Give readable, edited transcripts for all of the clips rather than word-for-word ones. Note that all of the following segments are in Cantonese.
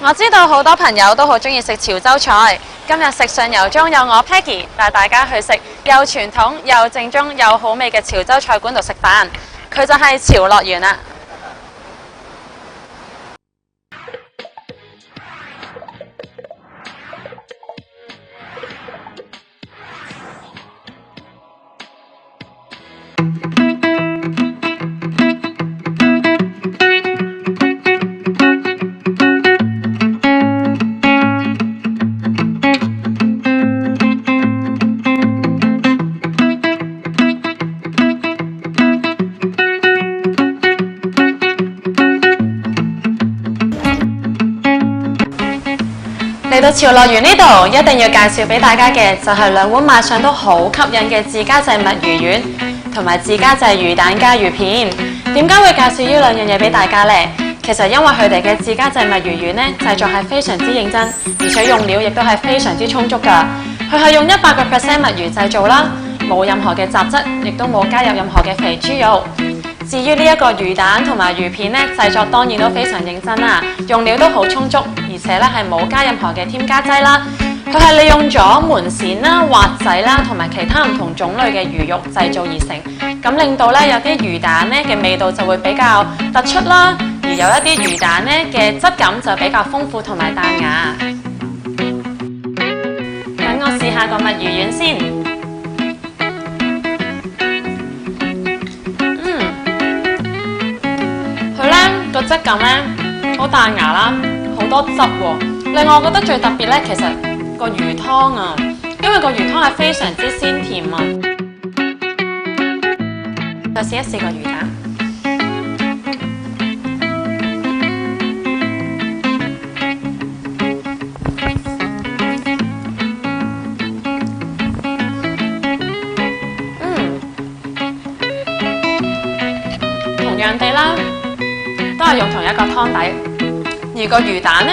我知道好多朋友都好中意食潮州菜，今日食上游中有我 Peggy 帶大家去食又傳統又正宗又好味嘅潮州菜館度食飯，佢就係潮樂園啦。嚟到潮樂園呢度，一定要介紹俾大家嘅就係兩碗賣相都好吸引嘅自家製墨魚丸，同埋自家製魚蛋加魚片。點解會介紹呢兩樣嘢俾大家呢？其實因為佢哋嘅自家製墨魚丸呢，製作係非常之認真，而且用料亦都係非常之充足㗎。佢係用100% 墨魚製造啦，冇任何嘅雜質，亦都冇加入任何嘅肥豬肉。至於呢一個魚蛋同埋魚片呢，製作當然都非常認真啦，用料都好充足，而且呢係冇加任何嘅添加劑啦。佢係利用咗門鱔啦、滑仔啦同埋其他唔同種類嘅魚肉製造而成，咁令到呢有啲魚蛋呢嘅味道就會比較突出啦，而有一啲魚蛋呢嘅質感就比較豐富同埋彈牙。等我試下個墨魚丸先。個質感咧好彈牙啦，好多汁喎。另外我覺得最特別咧，其實個魚湯啊，因為個魚湯係非常之鮮甜啊。再試一試個魚蛋，同樣地啦。都係用同一個湯底，而個魚蛋呢，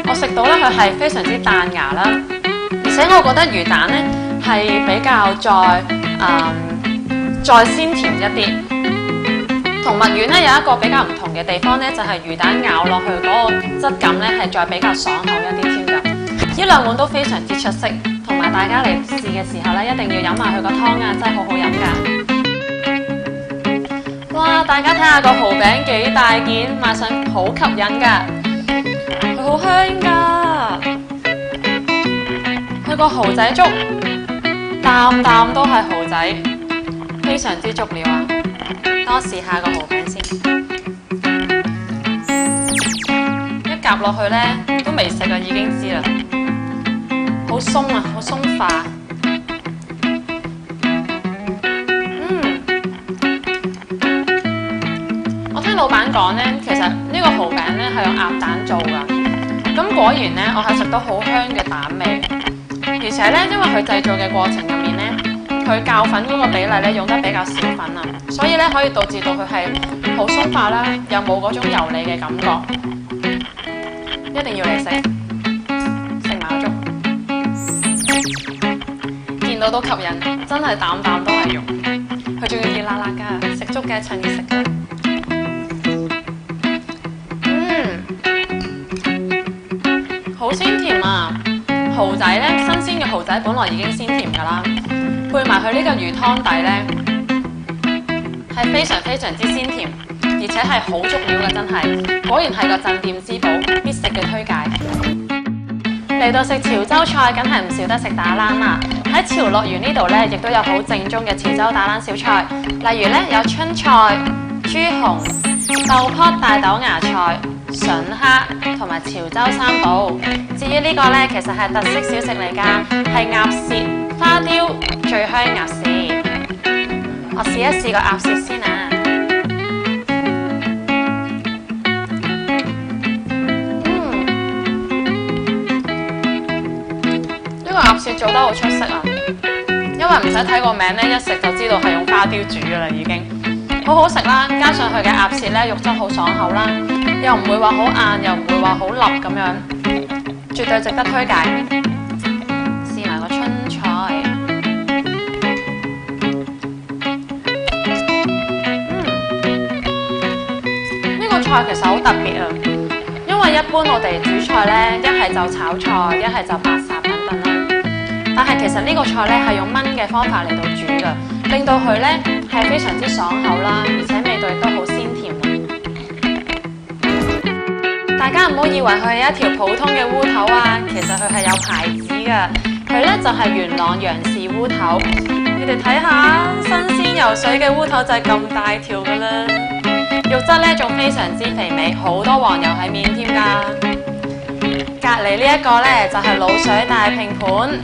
我食到咧佢係非常之彈牙啦，而且我覺得魚蛋呢係比較再鮮甜一啲。同墨丸呢有一個比較唔同嘅地方呢，就係魚蛋咬落去嗰個質感呢係再比較爽口一啲添㗎。呢兩碗都非常之出色，同埋大家嚟試嘅時候呢，一定要飲埋佢個湯啊，真係好好飲㗎。哇！大家睇下個蠔餅幾大件，賣相好吸引㗎，佢好香㗎。佢個蠔仔粥啖啖都係蠔仔，非常之足料啊！等我試下個蠔餅先，一夾落去呢，都未食就已經知啦，好鬆啊，好鬆化。老闆講呢，其實呢個蠔餅呢係用鴨蛋做㗎，咁果然呢，我係食到好香嘅蛋味，而且呢，因為佢製造嘅過程入面呢，佢酵粉嗰個比例呢用得比較少粉啊，所以呢可以導致到佢係好鬆化啦，又冇嗰種油膩嘅感覺，一定要嚟食埋個粥，見到都吸引，真係啖啖都係肉，佢仲要熱辣辣㗎，食粥嘅趁熱食㗎。好鮮甜啊！蠔仔呢，新鮮嘅蠔仔本來已經鮮甜㗎啦，配埋佢呢個魚湯底呢，係非常非常之鮮甜，而且係好足料嘅，真係果然係個鎮店之寶，必食嘅推介。嚟到食潮州菜，梗係唔少得食打冷啦。喺潮樂園呢度呢，亦都有好正宗嘅潮州打冷小菜，例如呢，有春菜、豬紅、豆卜大豆芽菜、筍蝦同埋潮州三寶。至於呢個呢，其實係特色小食嚟㗎，係鴨舌花雕醉香鴨舌。我試一試個鴨舌先啊！呢個鴨舌做得好出色啊！因為唔使睇個名呢，一食就知道係用花雕煮㗎啦，已經好好食啦。加上佢嘅鴨舌呢，肉質好爽口啦。又唔會話好硬，又唔會話好立咁樣，絕對值得推介。試埋個春菜，呢個菜其實好特別啊，因為為一般我哋煮菜呢，一係就炒菜，一係就白烚等等啦。但係其實呢個菜呢係用燜嘅方法嚟到煮嘅，令到佢呢係非常之爽口啦，而且味道亦都好鮮甜。大家唔好以為佢係一條普通嘅烏頭啊，其實佢係有牌子㗎。佢呢就係元朗楊氏烏頭。你哋睇下，新鮮游水嘅烏頭就係咁大條㗎啦，肉質呢仲非常之肥美，好多黃油喺面添㗎。隔離呢一個呢就係滷水大拼盤，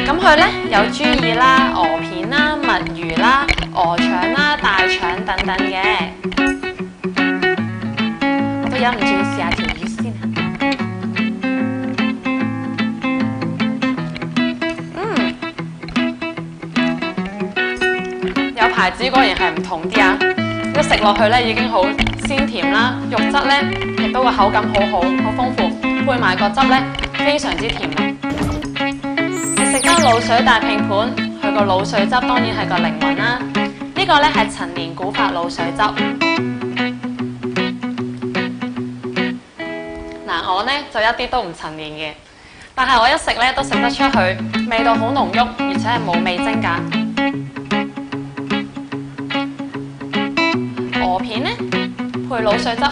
咁佢呢有豬耳啦、鵝片啦、墨魚啦、鵝腸啦、大腸等等嘅。我都忍唔住要試下條魚先啊！有牌子果然係唔同啲啊！一食落去呢已經好鮮甜啦，肉質呢亦都個口感好好，好豐富，配埋個汁呢非常之甜美。你食得滷水大拼盤，佢個滷水汁當然係個靈魂啦。呢個呢係陳年古法滷水汁。嗱，我呢就一啲都唔陳年嘅，但係我一食呢都食得出佢味道好濃郁，而且係冇味精㗎。鵝片呢配滷水汁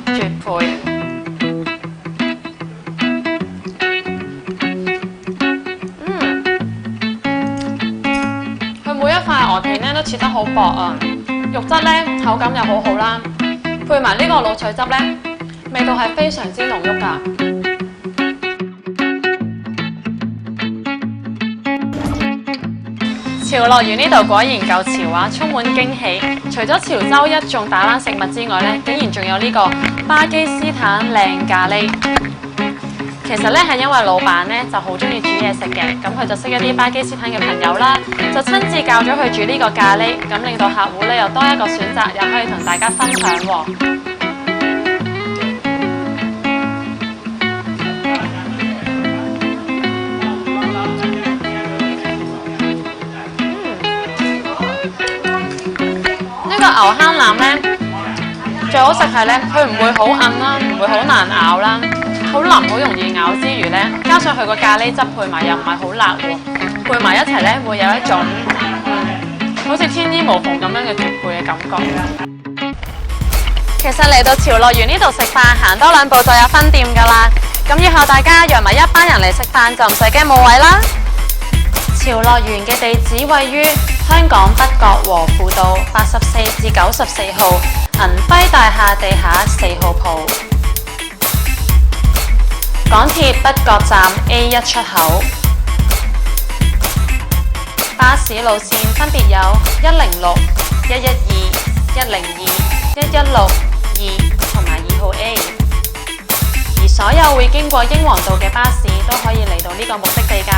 絕配。佢每一塊鵝片呢都切得好薄啊，肉質呢口感又好好啦，配埋呢個滷水汁呢，味道係非常之濃郁㗎。潮樂園呢度果然夠潮啊，充滿驚喜。除咗潮州一眾打冷食物之外呢，竟然仲有呢個巴基斯坦靚咖喱。其實呢係因為老闆呢就好中意煮嘢食嘅，咁佢就識一啲巴基斯坦嘅朋友啦，就親自教咗佢煮呢個咖喱，咁令到客戶呢又多一個選擇，又可以同大家分享喎。呢個牛坑腩呢，最好食係呢，佢唔會好韌啦，唔會好難咬啦，好腍好容易咬之餘呢，加上佢個咖喱汁配埋又唔係好辣喎，配埋一齊呢，會有一種好似天衣無縫咁樣嘅絕配嘅感覺。其實嚟到潮樂園呢度食飯，行多兩步就有分店㗎啦。咁以後大家約埋一班人嚟食飯就唔使驚冇位啦。潮樂園嘅地址位於香港北角和富道84至94號銀輝大廈地下4號鋪，港鐵北角站 A1 出口。巴士路線分別有106、112、102、116、2同埋2號 A， 而所有會經過英皇道嘅巴士都可以嚟到呢個目的地㗎。